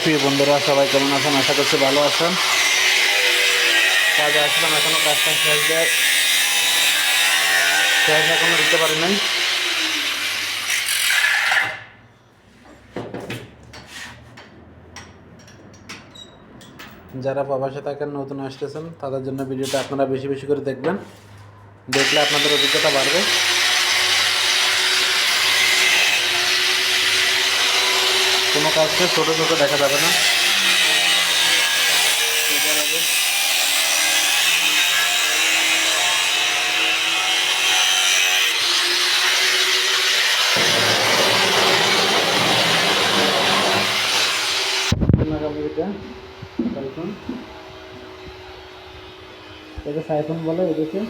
প্রিয় বন্ধুরা, সবাই কেমন আছেন? আশা করছি ভালো আছেন। কাজে আসলাম, এখনো কাজটা শেষ এখনো দিতে পারি নাই। যারা প্রবাসে থাকেন, নতুন আসতেছেন, তাদের জন্য ভিডিওটা আপনারা বেশি বেশি করে দেখবেন। দেখলে আপনাদের অভিজ্ঞতা বাড়বে। কোনো কাজকে ছোটো ছোটো দেখা যাবে না। এটা সাইফোন বলে এদেশে।